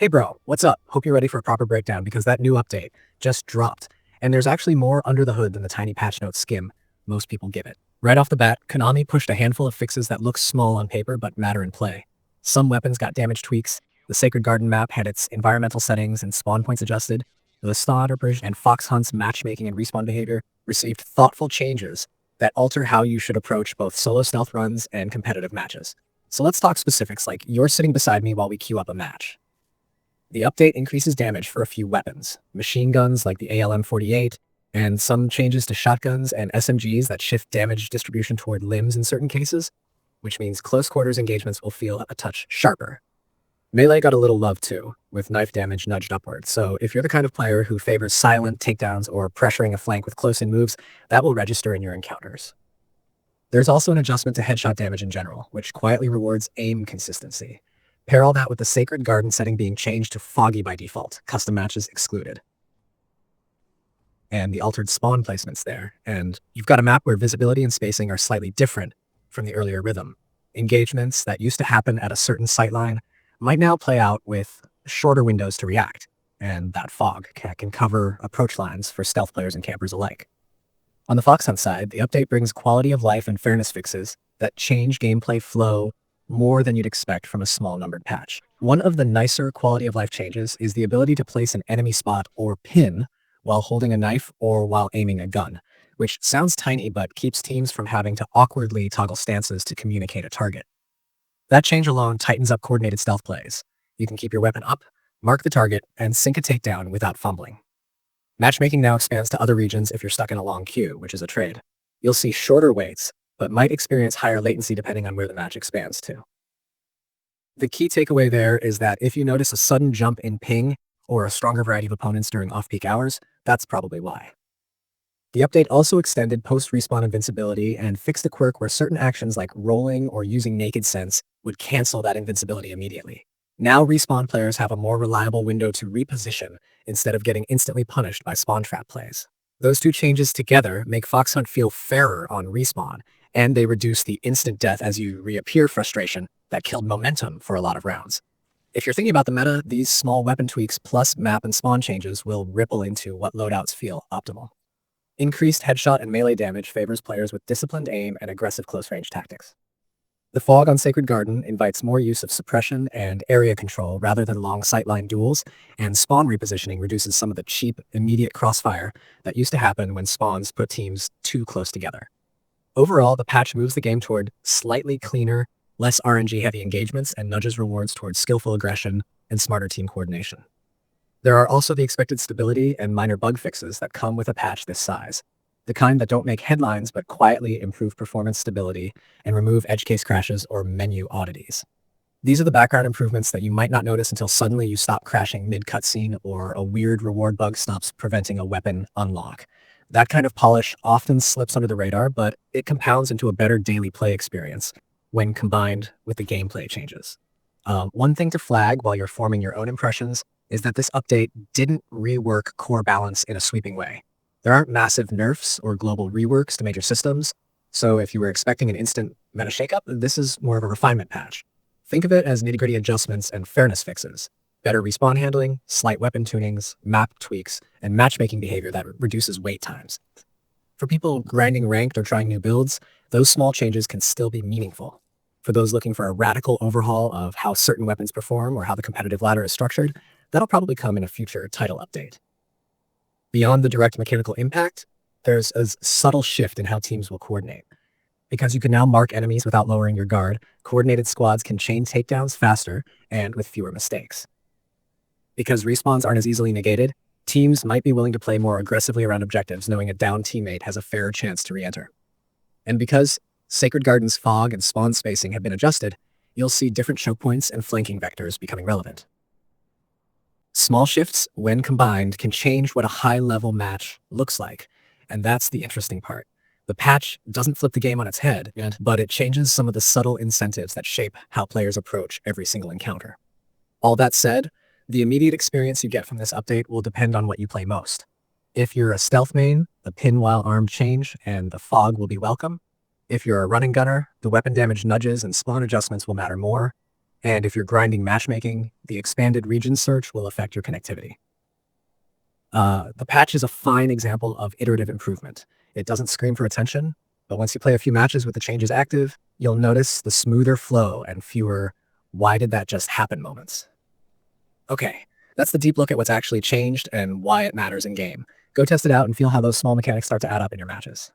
Hey bro, what's up? Hope you're ready for a proper breakdown because that new update just dropped. And there's actually more under the hood than the tiny patch notes skim most people give it. Right off the bat, Konami pushed a handful of fixes that look small on paper but matter in play. Some weapons got damage tweaks, the Sacred Garden map had its environmental settings and spawn points adjusted, the Slaughter and Fox Hunt's matchmaking and respawn behavior received thoughtful changes that alter how you should approach both solo stealth runs and competitive matches. So let's talk specifics like you're sitting beside me while we queue up a match. The update increases damage for a few weapons, machine guns like the ALM-48, and some changes to shotguns and SMGs that shift damage distribution toward limbs in certain cases, which means close quarters engagements will feel a touch sharper. Melee got a little love too, with knife damage nudged upward, so if you're the kind of player who favors silent takedowns or pressuring a flank with close-in moves, that will register in your encounters. There's also an adjustment to headshot damage in general, which quietly rewards aim consistency. Pair all that with the Sacred Garden setting being changed to foggy by default, custom matches excluded. And the altered spawn placements there, and you've got a map where visibility and spacing are slightly different from the earlier rhythm. Engagements that used to happen at a certain sightline might now play out with shorter windows to react, and that fog can cover approach lines for stealth players and campers alike. On the Fox Hunt side, the update brings quality of life and fairness fixes that change gameplay flow more than you'd expect from a small numbered patch. One of the nicer quality of life changes is the ability to place an enemy spot or pin while holding a knife or while aiming a gun, which sounds tiny but keeps teams from having to awkwardly toggle stances to communicate a target. That change alone tightens up coordinated stealth plays. You can keep your weapon up, mark the target, and sink a takedown without fumbling. Matchmaking now expands to other regions if you're stuck in a long queue, which is a trade. You'll see shorter waits, but might experience higher latency depending on where the match expands to. The key takeaway there is that if you notice a sudden jump in ping or a stronger variety of opponents during off-peak hours, that's probably why. The update also extended post-respawn invincibility and fixed a quirk where certain actions like rolling or using naked sense would cancel that invincibility immediately. Now respawn players have a more reliable window to reposition instead of getting instantly punished by spawn trap plays. Those two changes together make Fox Hunt feel fairer on respawn, and they reduce the instant death as you reappear frustration that killed momentum for a lot of rounds. If you're thinking about the meta, these small weapon tweaks plus map and spawn changes will ripple into what loadouts feel optimal. Increased headshot and melee damage favors players with disciplined aim and aggressive close-range tactics. The fog on Sacred Garden invites more use of suppression and area control rather than long sightline duels, and spawn repositioning reduces some of the cheap, immediate crossfire that used to happen when spawns put teams too close together. Overall, the patch moves the game toward slightly cleaner, less RNG-heavy engagements and nudges rewards towards skillful aggression and smarter team coordination. There are also the expected stability and minor bug fixes that come with a patch this size, the kind that don't make headlines but quietly improve performance stability and remove edge case crashes or menu oddities. These are the background improvements that you might not notice until suddenly you stop crashing mid-cutscene or a weird reward bug stops preventing a weapon unlock. That kind of polish often slips under the radar, but it compounds into a better daily play experience when combined with the gameplay changes. One thing to flag while you're forming your own impressions is that this update didn't rework core balance in a sweeping way. There aren't massive nerfs or global reworks to major systems, so if you were expecting an instant meta shakeup, this is more of a refinement patch. Think of it as nitty-gritty adjustments and fairness fixes. Better respawn handling, slight weapon tunings, map tweaks, and matchmaking behavior that reduces wait times. For people grinding ranked or trying new builds, those small changes can still be meaningful. For those looking for a radical overhaul of how certain weapons perform or how the competitive ladder is structured, that'll probably come in a future title update. Beyond the direct mechanical impact, there's a subtle shift in how teams will coordinate. Because you can now mark enemies without lowering your guard, coordinated squads can chain takedowns faster and with fewer mistakes. Because respawns aren't as easily negated, teams might be willing to play more aggressively around objectives, knowing a downed teammate has a fairer chance to re-enter. And because Sacred Garden's fog and spawn spacing have been adjusted, you'll see different choke points and flanking vectors becoming relevant. Small shifts, when combined, can change what a high-level match looks like, and that's the interesting part. The patch doesn't flip the game on its head, but it changes some of the subtle incentives that shape how players approach every single encounter. All that said, the immediate experience you get from this update will depend on what you play most. If you're a stealth main, the pin while armed change and the fog will be welcome. If you're a running gunner, the weapon damage nudges and spawn adjustments will matter more. And if you're grinding matchmaking, the expanded region search will affect your connectivity. The patch is a fine example of iterative improvement. It doesn't scream for attention, but once you play a few matches with the changes active, you'll notice the smoother flow and fewer "why did that just happen" moments. Okay, that's the deep look at what's actually changed and why it matters in game. Go test it out and feel how those small mechanics start to add up in your matches.